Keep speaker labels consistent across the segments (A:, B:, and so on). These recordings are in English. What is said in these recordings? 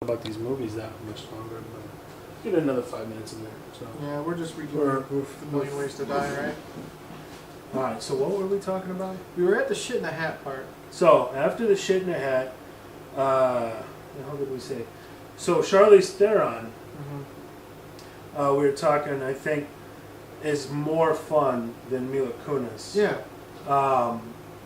A: about these movies that much longer, but get another 5 minutes in there. So
B: Yeah, we're just redoing the Million Ways to Die, right?
A: alright, so what were we talking about?
B: We were at the shit in the hat part.
A: So after the shit in the hat, how did we say? So Charlize Theron, we were talking, I think, is more fun than Mila Kunis.
B: Yeah.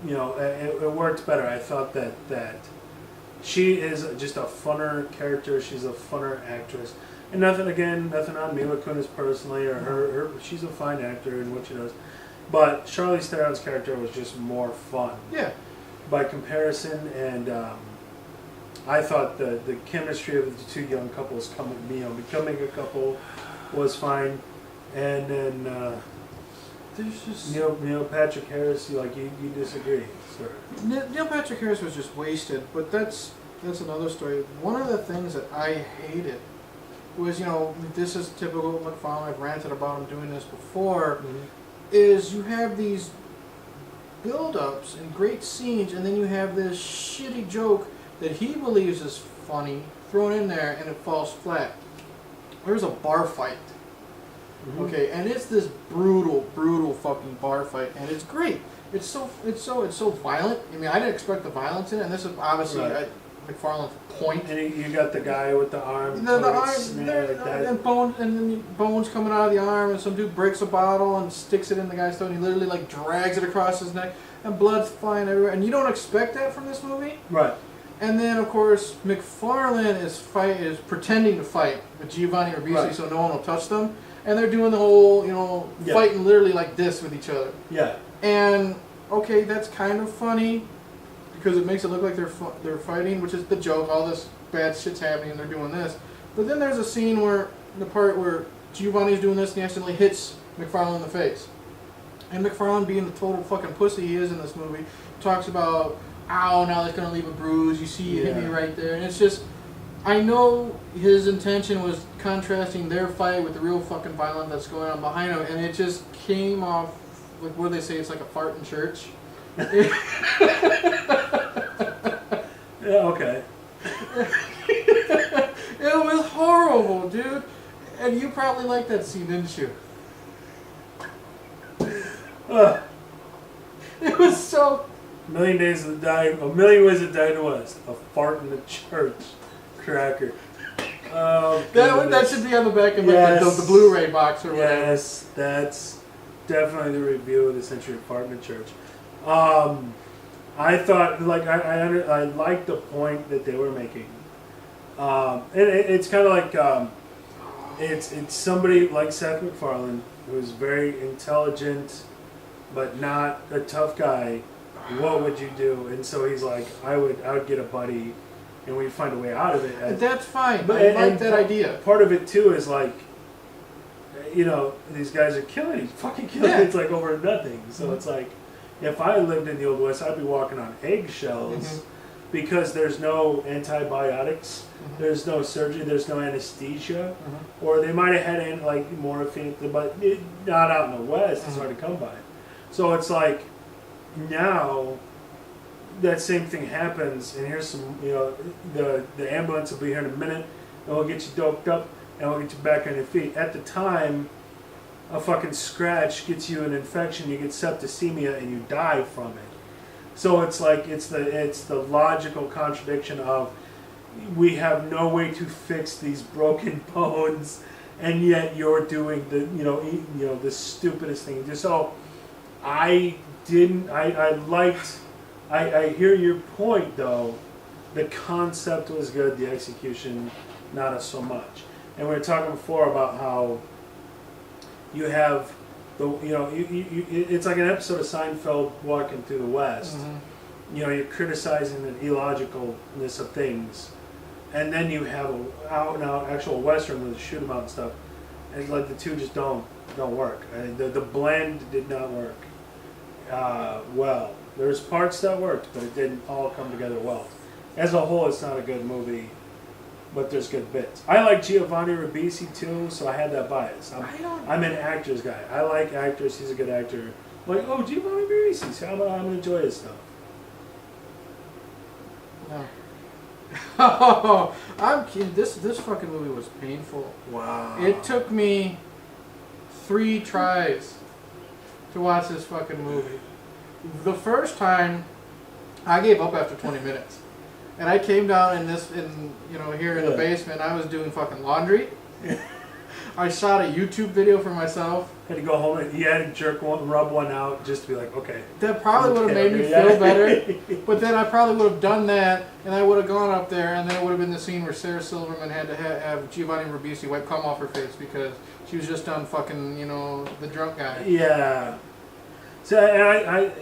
A: You know, it worked better. I thought that she is just a funner character. She's a funner actress. And nothing on Mila Kunis personally, or her. She's a fine actor in what she does. But Charlize Theron's character was just more fun.
B: Yeah.
A: By comparison, and I thought the chemistry of the two young couples becoming a couple was fine. And then
B: There's just
A: Neil Patrick Harris, you disagree, sir.
B: Neil Patrick Harris was just wasted, but that's another story. One of the things that I hated was, this is typical McFarlane. I've ranted about him doing this before. Is you have these build-ups and great scenes, and then you have this shitty joke that he believes is funny thrown in there, and it falls flat. There's a bar fight. Okay, and it's this brutal fucking bar fight, and it's great. It's so violent. I mean, I didn't expect the violence in it, and this is obviously McFarlane's point.
A: And you got the guy with the arm,
B: the arm, and then bones coming out of the arm, and some dude breaks a bottle and sticks it in the guy's throat, and he literally like drags it across his neck, and blood's flying everywhere, and you don't expect that from this movie.
A: Right.
B: And then of course McFarlane is pretending to fight with Giovanni Ribisi, so no one will touch them. And they're doing the whole, fighting literally like this with each other.
A: Yeah.
B: And okay, that's kind of funny because it makes it look like they're fighting, which is the joke. All this bad shit's happening, and they're doing this. But then there's a scene where Giovanni's doing this, and he accidentally hits McFarlane in the face. And McFarlane, being the total fucking pussy he is in this movie, talks about, "Ow, now that's gonna leave a bruise. You see, you hit me right there," and it's just. I know his intention was contrasting their fight with the real fucking violence that's going on behind him, and it just came off, like, what do they say, it's like a fart in church?
A: Yeah, okay.
B: It was horrible, dude. And you probably liked that scene, didn't you? It was so...
A: A Million Ways to Die in the West. A fart in the church. Cracker. Oh,
B: that should be on the back of the Blu-ray box or whatever.
A: Yes, that's definitely the review of the Century Apartment Church. I thought, I liked the point that they were making. It's kind of like it's somebody like Seth MacFarlane who's very intelligent, but not a tough guy. What would you do? And so he's like, I would get a buddy. And we find a way out of it.
B: That's fine. But I like that idea.
A: Part of it too is like, these guys are fucking killing. It's like over nothing. So it's like, if I lived in the Old West, I'd be walking on eggshells because there's no antibiotics, there's no surgery, there's no anesthesia, or they might have had like morphine, but not out in the West. It's hard to come by. So it's like now. That same thing happens, and here's some, the ambulance will be here in a minute, and we'll get you doped up, and we'll get you back on your feet. At the time, a fucking scratch gets you an infection, you get septicemia, and you die from it. So it's like, it's the logical contradiction of, we have no way to fix these broken bones, and yet you're doing the stupidest thing. So, I hear your point, though. The concept was good, the execution, not so much. And we were talking before about how you have it's like an episode of Seinfeld walking through the West. You're criticizing the illogicalness of things, and then you have an out-and-out actual Western with a shoot 'em out and stuff. And like the two just don't work. The blend did not work well. There's parts that worked, but it didn't all come together well. As a whole, it's not a good movie, but there's good bits. I like Giovanni Ribisi too, so I had that bias. I'm an actors guy. I like actors. He's a good actor. I'm like, oh, Giovanni Ribisi, so I'm gonna enjoy his stuff.
B: No. Oh, I'm kidding. This fucking movie was painful.
A: Wow.
B: It took me 3 tries to watch this fucking movie. The first time, I gave up after 20 minutes. And I came down here in the basement, I was doing fucking laundry. I shot a YouTube video for myself.
A: Had to go home and you had to rub one out just to be like, okay.
B: That probably would have made me feel better. But then I probably would have done that, and I would have gone up there, and then it would have been the scene where Sarah Silverman had to have Giovanni Ribisi wipe cum off her face because she was just done fucking, the drunk guy.
A: Yeah. So and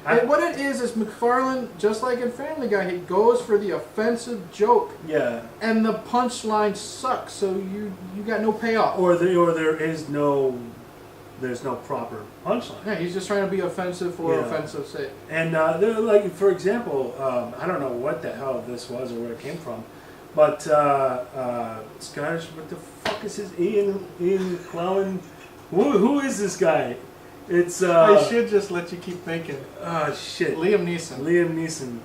B: and what it is McFarlane, just like in Family Guy, he goes for the offensive joke.
A: Yeah.
B: And the punchline sucks, so you got no payoff.
A: There's no proper punchline.
B: Yeah, he's just trying to be offensive for offensive sake.
A: And like, for example, I don't know what the hell this was or where it came from, but Scottish. What the fuck is his Ian Clowan? Who is this guy? It's
B: I should just let you keep thinking.
A: Oh shit.
B: Liam Neeson.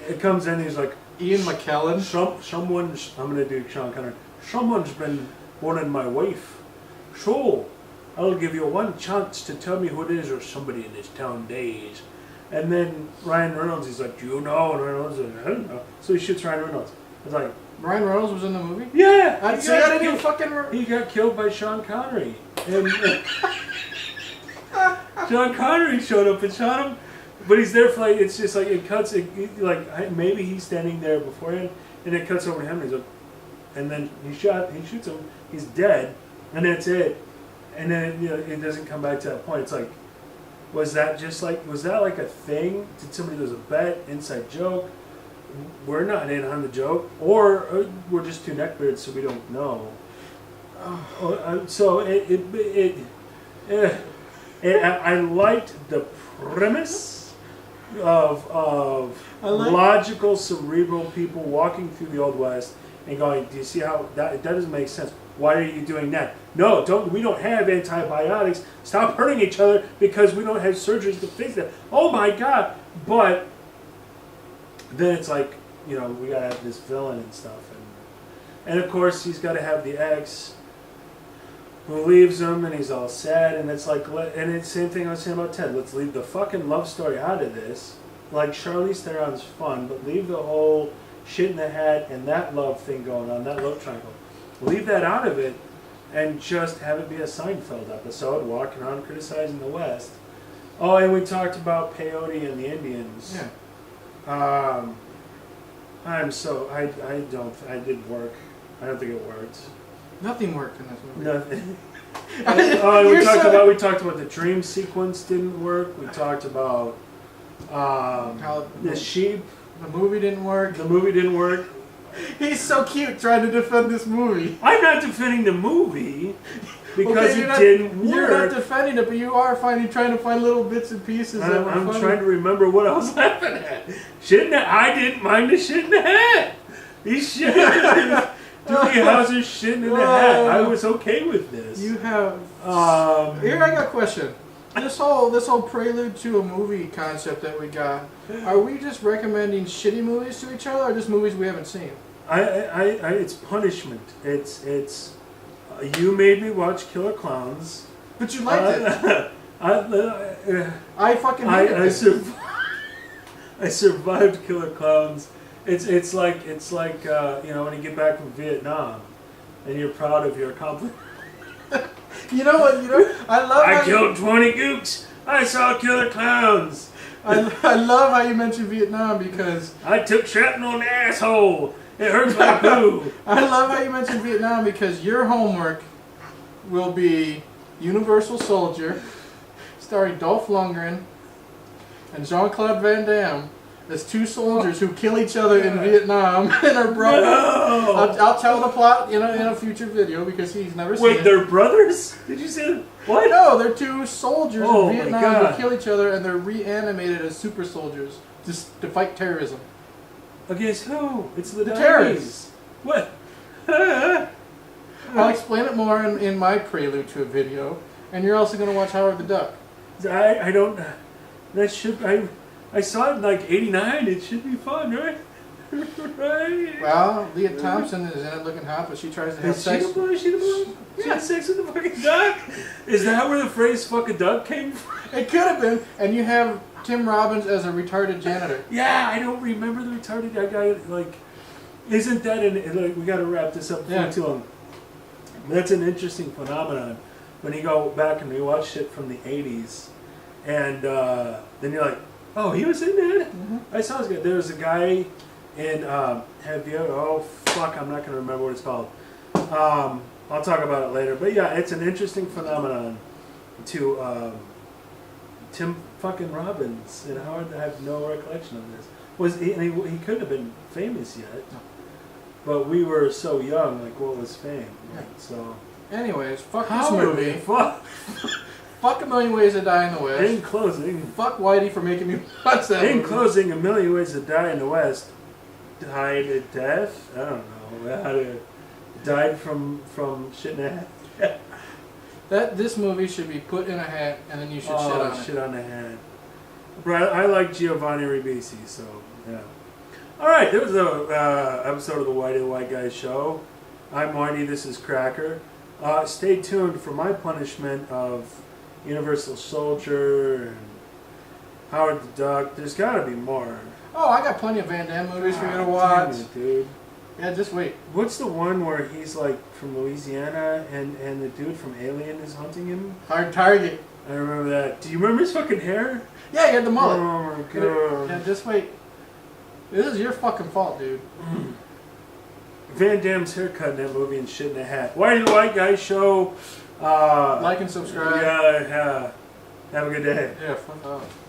A: It comes in, he's like,
B: Ian McKellen.
A: I'm gonna do Sean Connery. Someone's been wanting my wife. So I'll give you one chance to tell me who it is, or somebody in this town days. And then Ryan Reynolds, he's like, do you know? And Ryan Reynolds is like, I don't know. So he shoots Ryan Reynolds. It's like,
B: Ryan Reynolds was in the movie?
A: Yeah!
B: I didn't even fucking...
A: He got killed by Sean Connery. And Sean Connery showed up and shot him. But he's there for like, it's just like, it cuts, maybe he's standing there beforehand, and it cuts over to him, and he's like, and then he shoots him, he's dead, and that's it. And then, it doesn't come back to that point. It's like, was that like a thing? Did somebody, there's a bet, inside joke? We're not in on the joke, or we're just two neckbeards, so we don't know. So I liked the premise of logical, cerebral people walking through the Old West and going, do you see how that doesn't make sense? Why are you doing that? No, we don't have antibiotics. Stop hurting each other because we don't have surgeries to fix that. Oh my God. But then it's like, we gotta have this villain and stuff. And of course he's gotta have the ex who leaves him, and he's all sad, and it's like, and it's the same thing I was saying about Ted. Let's leave the fucking love story out of this. Like, Charlize Theron's fun, but leave the whole shit in the hat and that love thing going on, that love triangle. Leave that out of it, and just have it be a Seinfeld episode, walking around criticizing the West. Oh, and we talked about peyote and the Indians.
B: Yeah.
A: I did work. I don't think it worked.
B: Nothing worked in this movie.
A: Nothing. We talked about the dream sequence didn't work. We talked about the sheep.
B: The movie didn't work.
A: The movie didn't work.
B: He's so cute trying to defend this movie.
A: I'm not defending the movie because it didn't work.
B: You're not defending it, but you are trying to find little bits and pieces.
A: I'm trying to remember what I was laughing at. I didn't mind the shit in the hat. He's shit. Doogie Howser's shitting in the hat. I was okay with this.
B: You have. Here, I got a question. This whole prelude to a movie concept that we got. Are we just recommending shitty movies to each other, or just movies we haven't seen?
A: It's punishment. It's. You made me watch Killer Clowns.
B: But you liked it. I fucking hated it.
A: I survived Killer Clowns. It's like when you get back from Vietnam, and you're proud of your accomplishment.
B: You know what? I
A: killed 20 gooks. I saw Killer Clowns.
B: I love how you mentioned Vietnam because
A: I took shrapnel in the asshole. It hurts like poo.
B: I love how you mentioned Vietnam because your homework will be Universal Soldier, starring Dolph Lundgren and Jean-Claude Van Damme. As two soldiers who kill each other in Vietnam and are brothers.
A: No!
B: I'll tell the plot in a future video because he's never seen it.
A: Wait, they're brothers? Did you say that? What?
B: No, they're two soldiers in Vietnam who kill each other, and they're reanimated as super soldiers to fight terrorism.
A: Against who? It's the
B: terrorists.
A: What?
B: I'll explain it more in my prelude to a video, and you're also going to watch Howard the Duck.
A: I don't. That should. I saw it in like '89. It should be fun, right? Right?
B: Well, Leah Thompson is in it looking hot, but she tries to have
A: Is
B: sex.
A: she the blonde? She had sex with the fucking duck? Is that where the phrase fuck a duck came from?
B: It could have been. And you have Tim Robbins as a retarded janitor.
A: Yeah, I don't remember the retarded guy. Like, isn't that like, we gotta wrap this up before too long. That's an interesting phenomenon. When you go back and you watch shit from the 80s, and then you're like, oh, he was in that?
B: Mm-hmm.
A: I saw this guy. There was a guy in, have you ever, oh, fuck, I'm not going to remember what it's called. I'll talk about it later. But yeah, it's an interesting phenomenon to Tim fucking Robbins. And Howard, I have no recollection of this. Was he couldn't have been famous yet.
B: No.
A: But we were so young, like, what was fame? Right?
B: Yeah.
A: So.
B: Anyways, fuck
A: Howard,
B: this movie.
A: Fuck.
B: Fuck A Million Ways to Die in the West.
A: In closing.
B: Fuck Whitey for making me watch that
A: In
B: movie.
A: closing, A Million Ways to Die in the West. Died a death? I don't know. Died from shit in a hat.
B: This movie should be put in a hat and then you should
A: shit on the hat. Right, I like Giovanni Ribisi, so yeah. Alright, there was a episode of the Whitey the White Guy Show. I'm Whitey, this is Cracker. Stay tuned for my punishment of Universal Soldier and Howard the Duck. There's gotta be more.
B: Oh, I got plenty of Van Damme movies for you to watch.
A: Damn it, dude.
B: Yeah, just wait.
A: What's the one where he's like from Louisiana and the dude from Alien is hunting him?
B: Hard Target.
A: I remember that. Do you remember his fucking hair?
B: Yeah, you had the mullet.
A: Oh my god.
B: Yeah, just wait. This is your fucking fault, dude.
A: Van Damme's haircut in that movie and shit in a hat. Whitey the White Guy Show.
B: Like and subscribe.
A: Yeah. Have a good day.
B: Yeah, fuck off.